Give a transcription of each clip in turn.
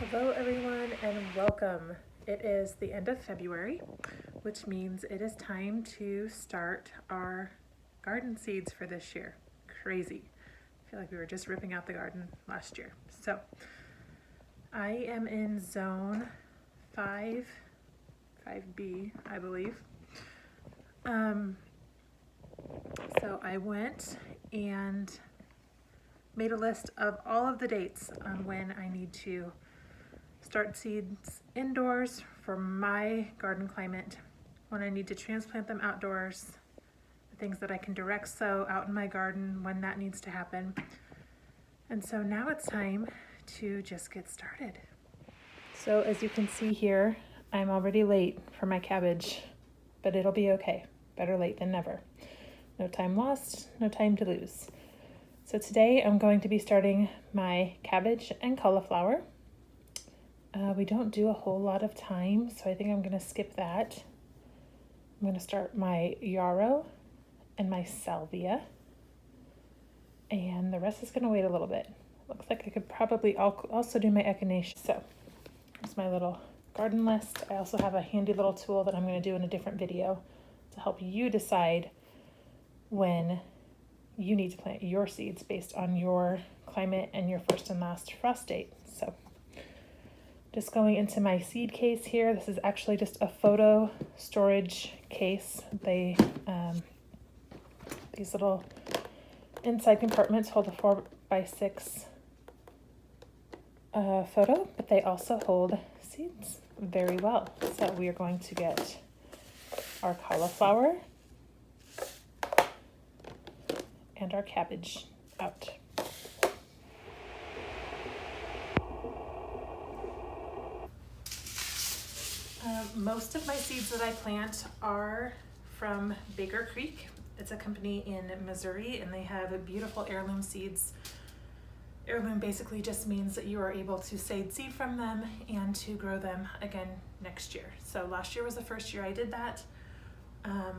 Hello everyone and welcome. It is the end of February, which means it is time to start our garden seeds for this year. Crazy. I feel like we were just ripping out the garden last year. So I am in zone 5B, I believe. So I went and made a list of all of the dates on when I need to start seeds indoors for my garden climate, when I need to transplant them outdoors, the things that I can direct sow out in my garden when that needs to happen. And so now it's time to just get started. So as you can see here, I'm already late for my cabbage, but it'll be okay. Better late than never. No time lost, no time to lose. So today I'm going to be starting my cabbage and cauliflower. We don't do a whole lot of thyme, so I think I'm going to skip that. I'm going to start my yarrow and my salvia, and the rest is going to wait a little bit. Looks like I could probably also do my echinacea. So here's my little garden list. I also have a handy little tool that I'm going to do in a different video to help you decide when you need to plant your seeds based on your climate and your first and last frost date. So just going into my seed case here. This is actually just a photo storage case. These little inside compartments hold a 4x6 photo, but they also hold seeds very well. So we are going to get our cauliflower and our cabbage out. Most of my seeds that I plant are from Baker Creek. It's a company in Missouri, and they have beautiful heirloom seeds. Heirloom basically just means that you are able to seed from them and to grow them again next year. So last year was the first year I did that. I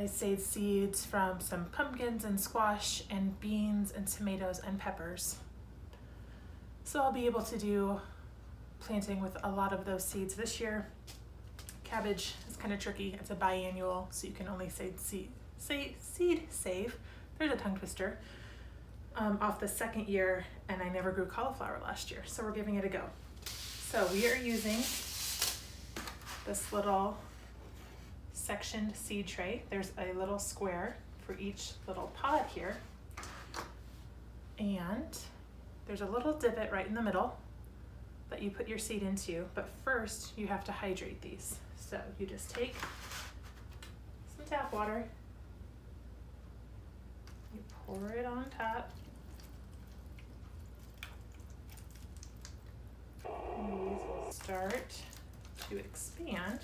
saved seeds from some pumpkins and squash and beans and tomatoes and peppers. So I'll be able to do planting with a lot of those seeds this year. Cabbage is kind of tricky. It's a biannual, so you can only seed save. There's a tongue twister. Off the second year, and I never grew cauliflower last year, so we're giving it a go. So we are using this little sectioned seed tray. There's a little square for each little pod here, and there's a little divot right in the middle that you put your seed into, but first you have to hydrate these. So you just take some tap water, you pour it on top, and these will start to expand.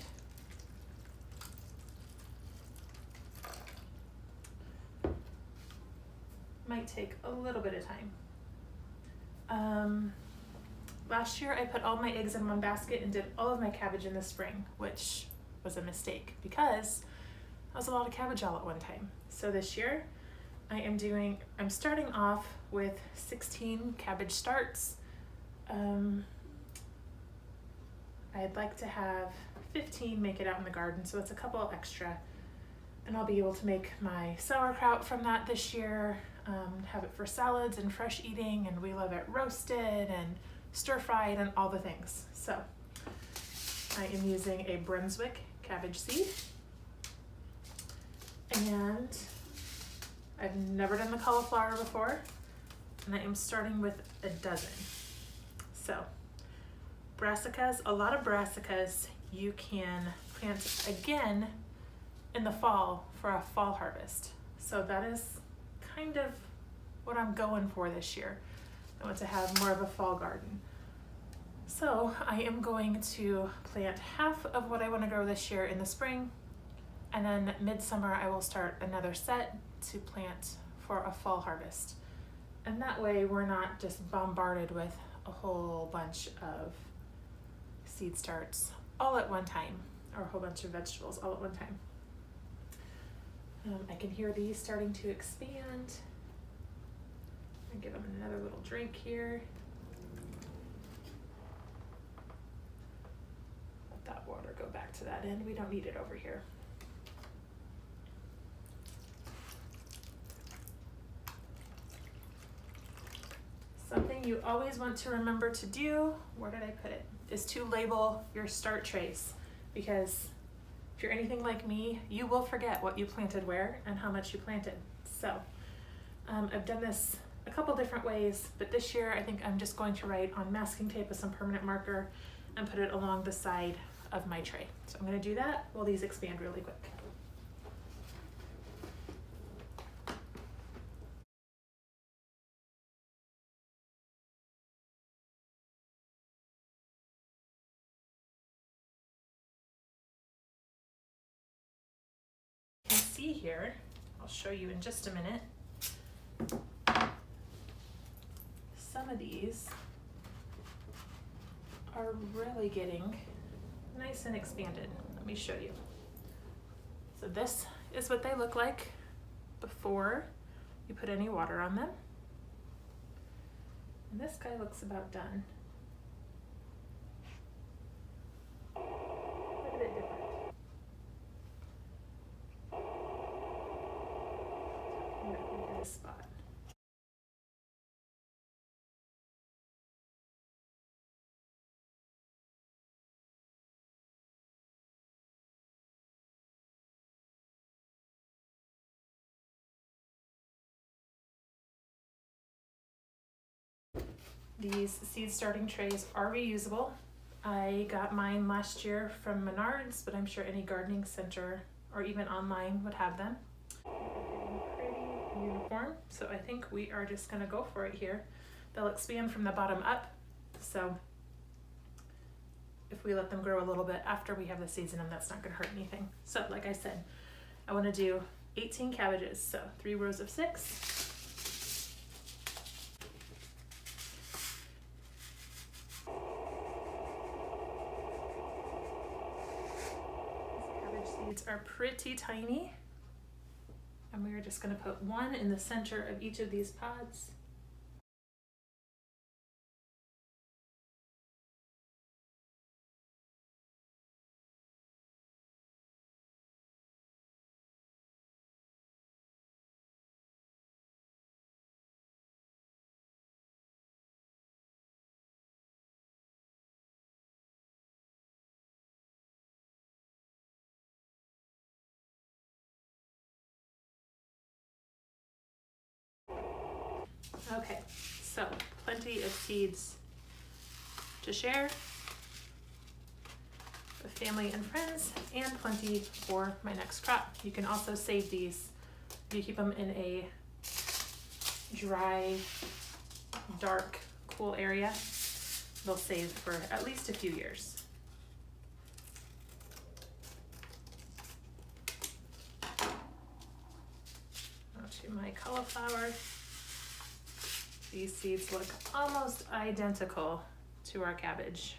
Might take a little bit of time. Last year I put all my eggs in one basket and did all of my cabbage in the spring, which was a mistake because that was a lot of cabbage all at one time. So this year I'm starting off with 16 cabbage starts. I'd like to have 15 make it out in the garden, so it's a couple extra. And I'll be able to make my sauerkraut from that this year, have it for salads and fresh eating, and we love it roasted and stir-fried and all the things. So I am using a Brunswick cabbage seed, and I've never done the cauliflower before, and I am starting with a dozen. So brassicas, a lot of brassicas you can plant again in the fall for a fall harvest. So that is kind of what I'm going for this year. I want to have more of a fall garden. So I am going to plant half of what I want to grow this year in the spring, and then midsummer I will start another set to plant for a fall harvest. And that way we're not just bombarded with a whole bunch of seed starts all at one time, or a whole bunch of vegetables all at one time. I can hear these starting to expand. I'll give them another little drink here. go back to that end. We don't need it over here. Something you always want to remember to do, where did I put it, is to label your start trays, because if you're anything like me, you will forget what you planted where and how much you planted. So I've done this a couple different ways, but this year I think I'm just going to write on masking tape with some permanent marker and put it along the side of my tray. So I'm going to do that while these expand really quick. You can see here, I'll show you in just a minute, some of these are really getting nice and expanded. Let me show you. So this is what they look like before you put any water on them. And this guy looks about done. Quite a bit different. Come back into this spot. These seed starting trays are reusable. I got mine last year from Menards, but I'm sure any gardening center or even online would have them. They're getting pretty uniform, so I think we are just gonna go for it here. They'll expand from the bottom up, so if we let them grow a little bit after we have the seeds in them, that's not gonna hurt anything. So like I said, I wanna do 18 cabbages, so 3 rows of 6. Seeds are pretty tiny, and we are just going to put 1 in the center of each of these pods. Okay, so plenty of seeds to share with family and friends, and plenty for my next crop. You can also save these. You keep them in a dry, dark, cool area. They'll save for at least a few years. Now to my cauliflower. These seeds look almost identical to our cabbage.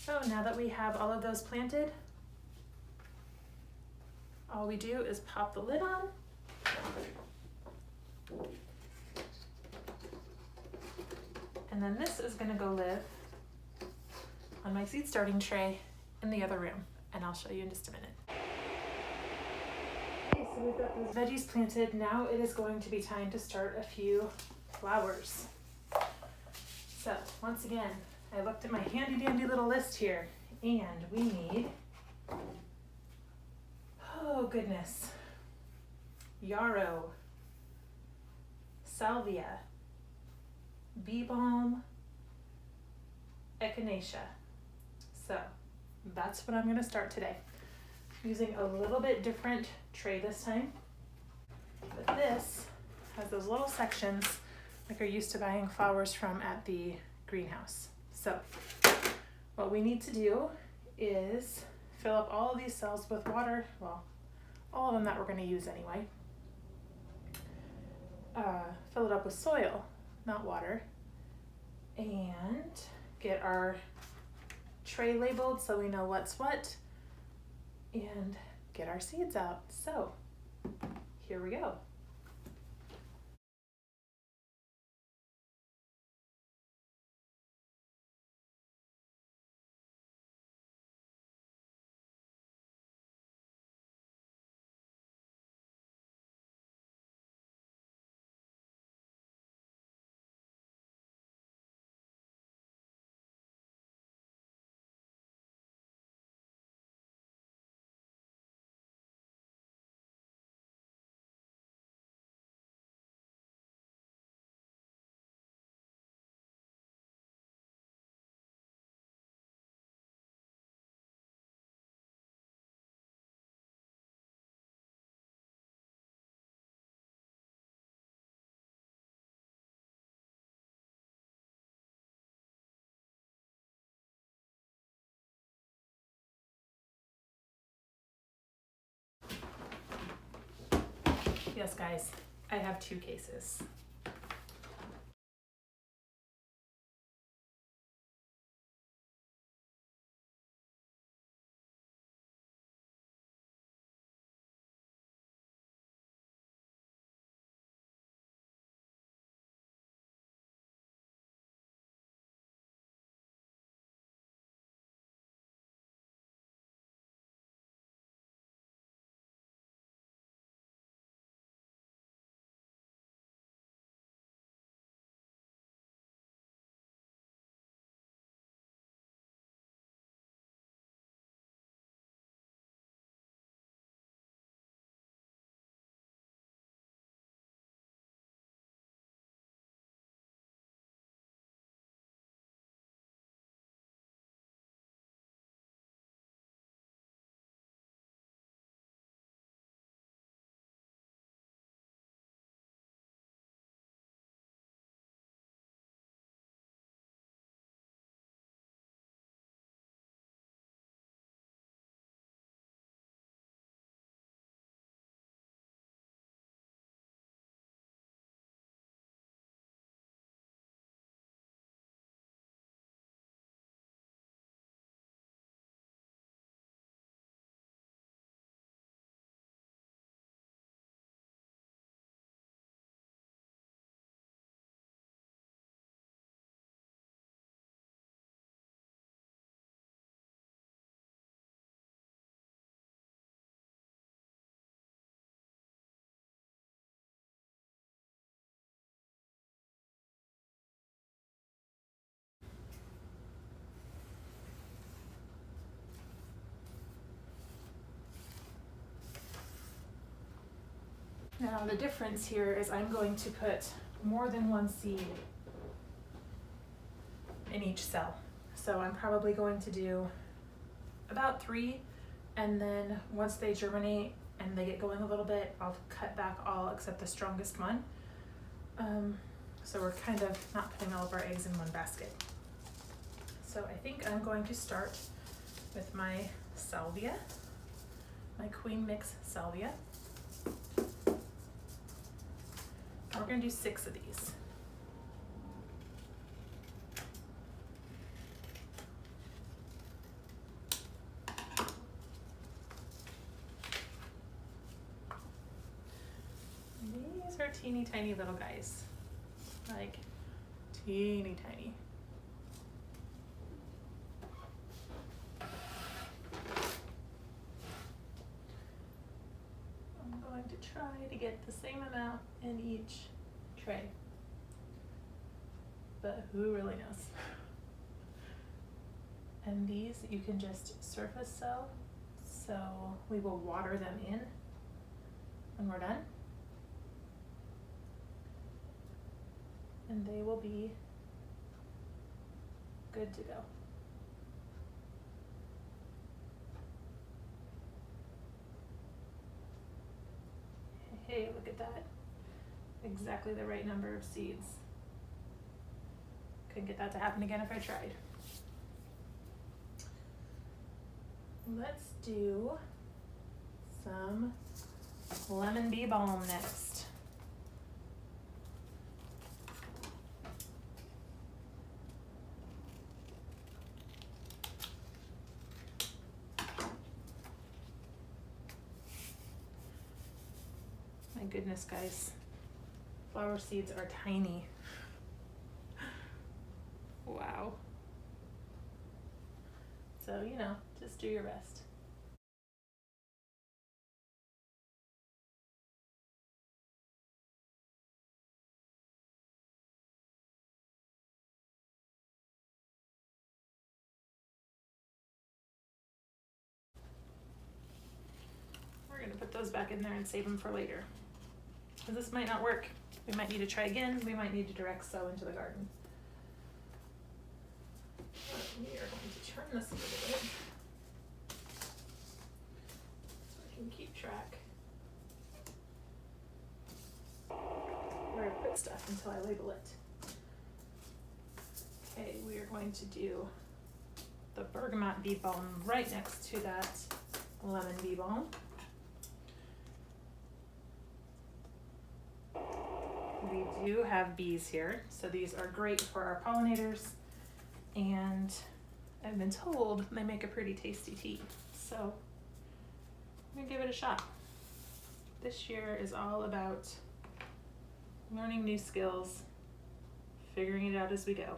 So now that we have all of those planted, all we do is pop the lid on. And then this is gonna go live on my seed starting tray in the other room, and I'll show you in just a minute. Okay, so we've got those veggies planted. Now it is going to be time to start a few flowers. So once again, I looked at my handy dandy little list here, and we need, oh goodness, Yarrow, Salvia, Bee Balm, Echinacea. So that's what I'm going to start today. Using a little bit different tray this time, but this has those little sections like you're used to buying flowers from at the greenhouse. So what we need to do is fill up all of these cells with water, well, all of them that we're going to use anyway. Fill it up with soil, not water, and get our tray labeled so we know what's what, and get our seeds out. So here we go. Yes, guys, I have 2 cases. Now the difference here is I'm going to put more than 1 seed in each cell. So I'm probably going to do about 3, and then once they germinate and they get going a little bit, I'll cut back all except the strongest one. So we're kind of not putting all of our eggs in one basket. So I think I'm going to start with my salvia, my queen mix salvia. And we're going to do 6 of these. These are teeny tiny little guys, like teeny tiny. I'm going to try to get the same amount in each tray, but who really knows? And these you can just surface sow, so we will water them in when we're done. And they will be good to go. Hey, look at that. Exactly the right number of seeds. Couldn't get that to happen again if I tried. Let's do some lemon bee balm next. My goodness, guys. Flower seeds are tiny. Wow. So, you know, just do your best. We're gonna put those back in there and save them for later. Because this might not work. We might need to try again. We might need to direct sow into the garden. We are going to turn this a little bit so I can keep track where I put stuff until I label it. Okay, we are going to do the bergamot bee balm right next to that lemon bee balm. We do have bees here, so these are great for our pollinators, and I've been told they make a pretty tasty tea, so I'm gonna give it a shot. This year is all about learning new skills, figuring it out as we go.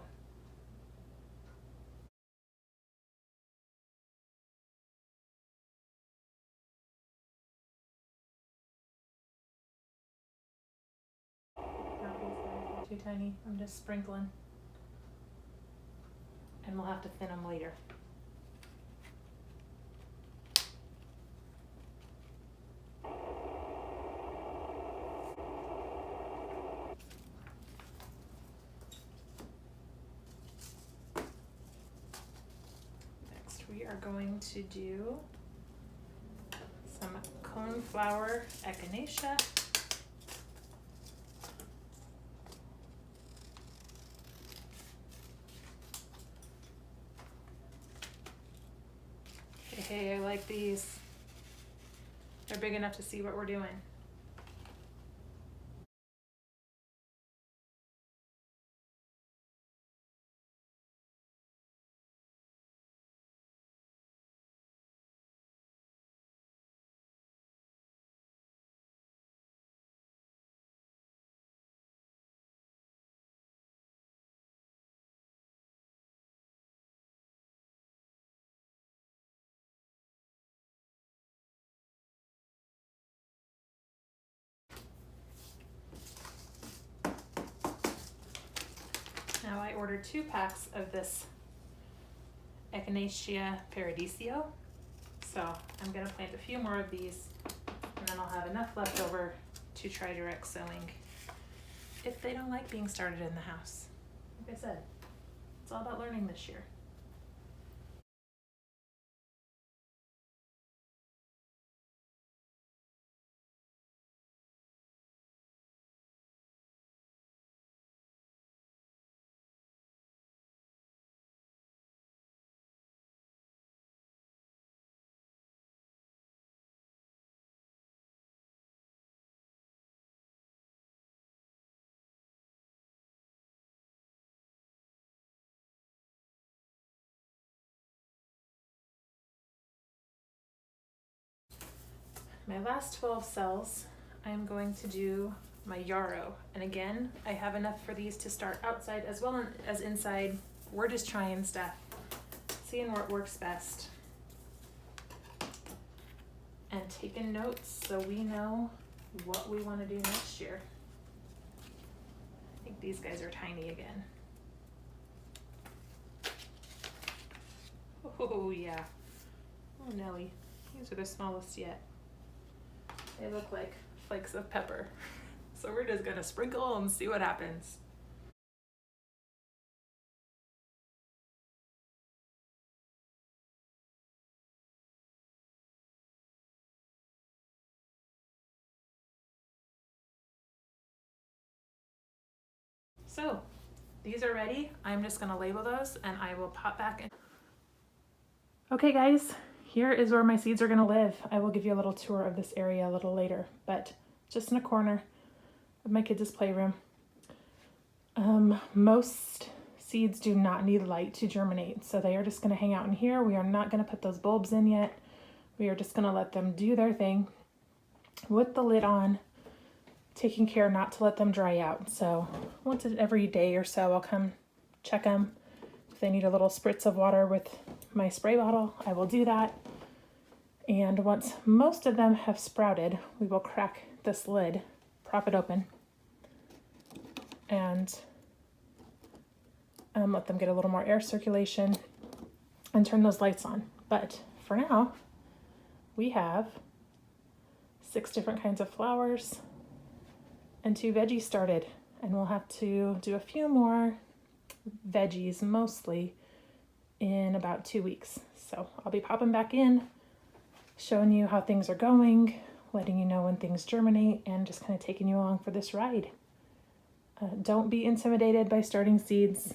Too tiny. I'm just sprinkling, and we'll have to thin them later. Next, we are going to do some coneflower echinacea. Hey, I like these. They're big enough to see what we're doing. Now I ordered 2 packs of this Echinacea paradisio, so I'm gonna plant a few more of these, and then I'll have enough left over to try direct sowing if they don't like being started in the house. Like I said, it's all about learning this year. My last 12 cells, I'm going to do my yarrow. And again, I have enough for these to start outside as well as inside. We're just trying stuff, seeing what works best, and taking notes so we know what we want to do next year. I think these guys are tiny again. Oh yeah. Oh Nelly, these are the smallest yet. They look like flakes of pepper. So we're just gonna sprinkle and see what happens. So these are ready. I'm just gonna label those and I will pop back in. Okay guys, here is where my seeds are going to live. I will give you a little tour of this area a little later, but just in a corner of my kids' playroom. Most seeds do not need light to germinate, so they are just going to hang out in here. We are not going to put those bulbs in yet. We are just going to let them do their thing with the lid on, taking care not to let them dry out. So once every day or so, I'll come check them. If they need a little spritz of water with my spray bottle, I will do that. And once most of them have sprouted, we will crack this lid, prop it open, and let them get a little more air circulation and turn those lights on. But for now, we have 6 different kinds of flowers and 2 veggies started, and we'll have to do a few more veggies mostly in about 2 weeks. So I'll be popping back in, showing you how things are going, letting you know when things germinate, and just kind of taking you along for this ride. Don't be intimidated by starting seeds.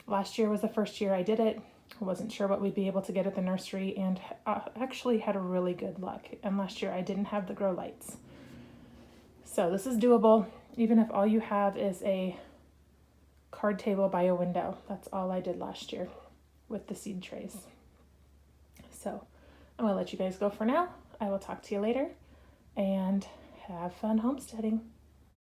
Last year was the first year I did it. I wasn't sure what we'd be able to get at the nursery, and actually had a really good luck. And last year I didn't have the grow lights. So this is doable, even if all you have is a card table by a window. That's all I did last year with the seed trays. So I'm gonna let you guys go for now. I will talk to you later, and have fun homesteading.